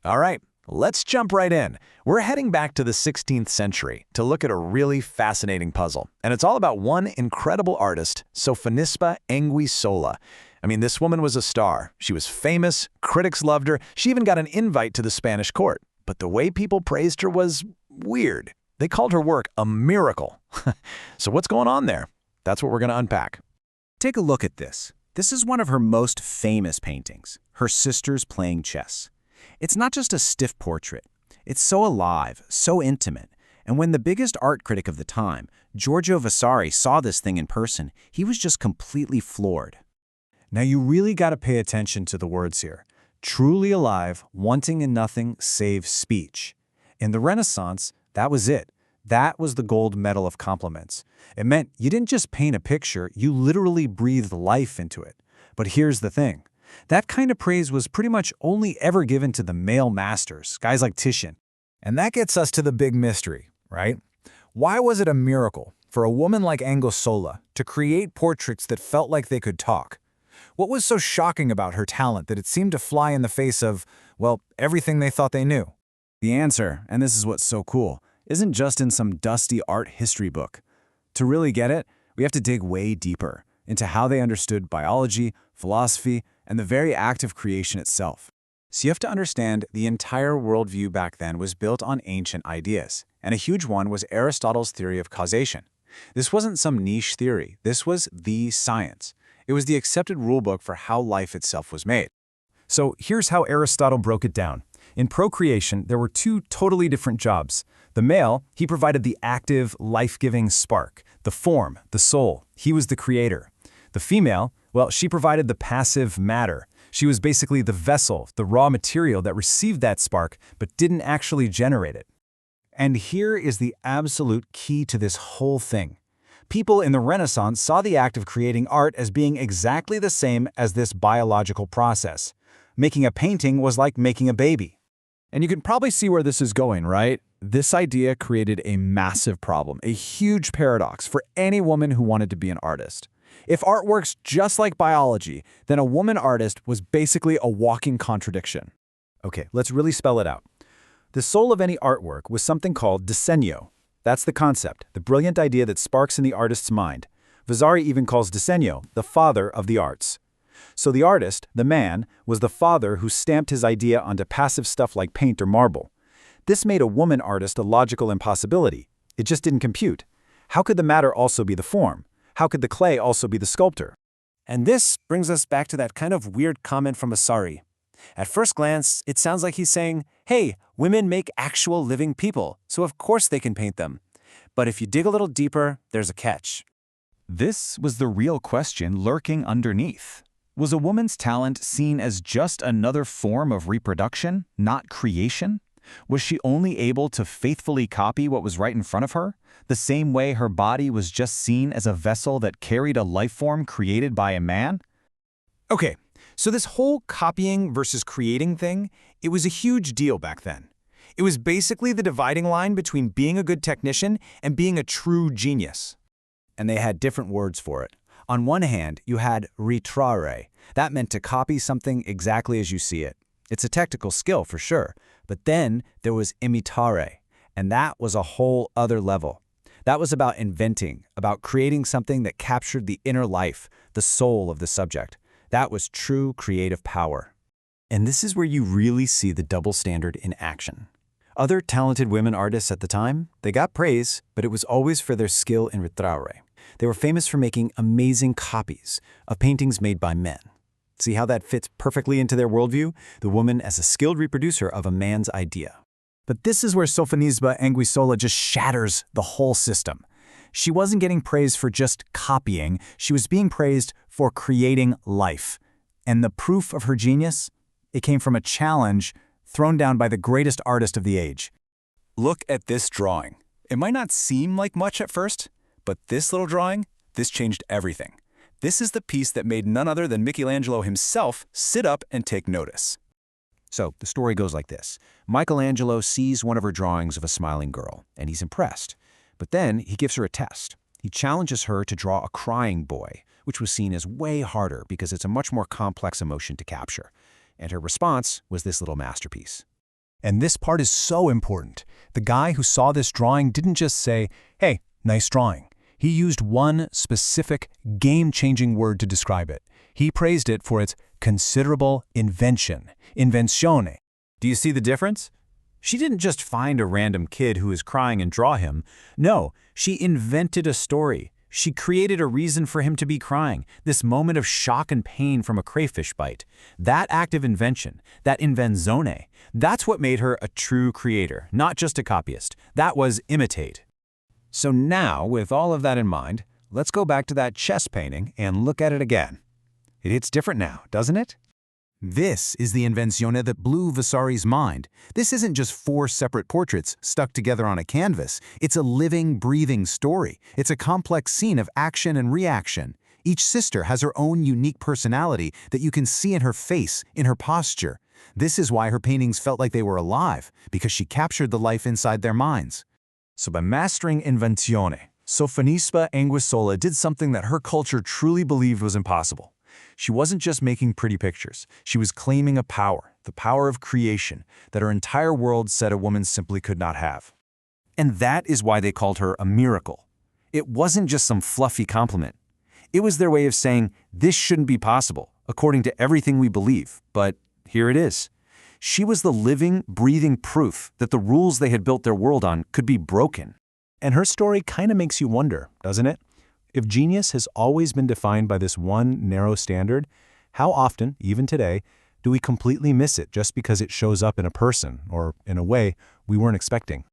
All right, let's jump right in. We're heading back to the 16th century to look at a really fascinating puzzle. And it's all about one incredible artist, Sofonisba Anguissola. I mean, this woman was a star. She was famous, critics loved her, she even got an invite to the Spanish court. But the way people praised her was weird. They called her work a miracle. So what's going on there? That's what we're going to unpack. Take a look at this. This is one of her most famous paintings, her sisters playing chess. It's not just a stiff portrait. It's so alive, so intimate. And when the biggest art critic of the time, Giorgio Vasari, saw this thing in person, he was just completely floored. Now you really got to pay attention to the words here. Truly alive, wanting in nothing save speech. In the Renaissance, that was it. That was the gold medal of compliments. It meant you didn't just paint a picture, you literally breathed life into it. But here's the thing. That kind of praise was pretty much only ever given to the male masters, guys like Titian. And that gets us to the big mystery, right? Why was it a miracle for a woman like Anguissola to create portraits that felt like they could talk? What was so shocking about her talent that it seemed to fly in the face of, well, everything they thought they knew? The answer, and this is what's so cool, isn't just in some dusty art history book. To really get it, we have to dig way deeper into how they understood biology, philosophy, and the very act of creation itself. So you have to understand the entire worldview back then was built on ancient ideas, and a huge one was Aristotle's theory of causation. This wasn't some niche theory, this was the science. It was the accepted rulebook for how life itself was made. So here's how Aristotle broke it down. In procreation, there were two totally different jobs. The male, he provided the active, life-giving spark, the form, the soul. He was the creator. The female, well, she provided the passive matter. She was basically the vessel, the raw material that received that spark, but didn't actually generate it. And here is the absolute key to this whole thing. People in the Renaissance saw the act of creating art as being exactly the same as this biological process. Making a painting was like making a baby. And you can probably see where this is going, right? This idea created a massive problem, a huge paradox for any woman who wanted to be an artist. If art works just like biology, then a woman artist was basically a walking contradiction. Okay, let's really spell it out. The soul of any artwork was something called disegno. That's the concept, the brilliant idea that sparks in the artist's mind. Vasari even calls disegno the father of the arts. So the artist, the man, was the father who stamped his idea onto passive stuff like paint or marble. This made a woman artist a logical impossibility. It just didn't compute. How could the matter also be the form? How could the clay also be the sculptor? And this brings us back to that kind of weird comment from Vasari. At first glance, it sounds like he's saying, hey, women make actual living people, so of course they can paint them. But if you dig a little deeper, there's a catch. This was the real question lurking underneath. Was a woman's talent seen as just another form of reproduction, not creation? Was she only able to faithfully copy what was right in front of her, the same way her body was just seen as a vessel that carried a life form created by a man? Okay, so this whole copying versus creating thing, it was a huge deal back then. It was basically the dividing line between being a good technician and being a true genius. And they had different words for it. On one hand, you had ritrare. That meant to copy something exactly as you see it. It's a technical skill for sure. But then there was imitare, and that was a whole other level. That was about inventing, about creating something that captured the inner life, the soul of the subject. That was true creative power. And this is where you really see the double standard in action. Other talented women artists at the time, they got praise, but it was always for their skill in ritrare. They were famous for making amazing copies of paintings made by men. See how that fits perfectly into their worldview? The woman as a skilled reproducer of a man's idea. But this is where Sofonisba Anguissola just shatters the whole system. She wasn't getting praise for just copying, she was being praised for creating life. And the proof of her genius? It came from a challenge thrown down by the greatest artist of the age. Look at this drawing. It might not seem like much at first, but this little drawing, this changed everything. This is the piece that made none other than Michelangelo himself sit up and take notice. So the story goes like this. Michelangelo sees one of her drawings of a smiling girl, and he's impressed. But then he gives her a test. He challenges her to draw a crying boy, which was seen as way harder because it's a much more complex emotion to capture. And her response was this little masterpiece. And this part is so important. The guy who saw this drawing didn't just say, "Hey, nice drawing." He used one specific, game-changing word to describe it. He praised it for its considerable invention, invenzione. Do you see the difference? She didn't just find a random kid who was crying and draw him. No, she invented a story. She created a reason for him to be crying, this moment of shock and pain from a crayfish bite. That act of invention, that invenzione, that's what made her a true creator, not just a copyist. That was imitate. So now, with all of that in mind, let's go back to that chess painting and look at it again. It hits different now, doesn't it? This is the invenzione that blew Vasari's mind. This isn't just 4 separate portraits stuck together on a canvas. It's a living, breathing story. It's a complex scene of action and reaction. Each sister has her own unique personality that you can see in her face, in her posture. This is why her paintings felt like they were alive, because she captured the life inside their minds. So by mastering invenzione, Sofonisba Anguissola did something that her culture truly believed was impossible. She wasn't just making pretty pictures. She was claiming a power, the power of creation, that her entire world said a woman simply could not have. And that is why they called her a miracle. It wasn't just some fluffy compliment. It was their way of saying, this shouldn't be possible, according to everything we believe, but here it is. She was the living, breathing proof that the rules they had built their world on could be broken. And her story kind of makes you wonder, doesn't it? If genius has always been defined by this one narrow standard, how often, even today, do we completely miss it just because it shows up in a person or in a way we weren't expecting?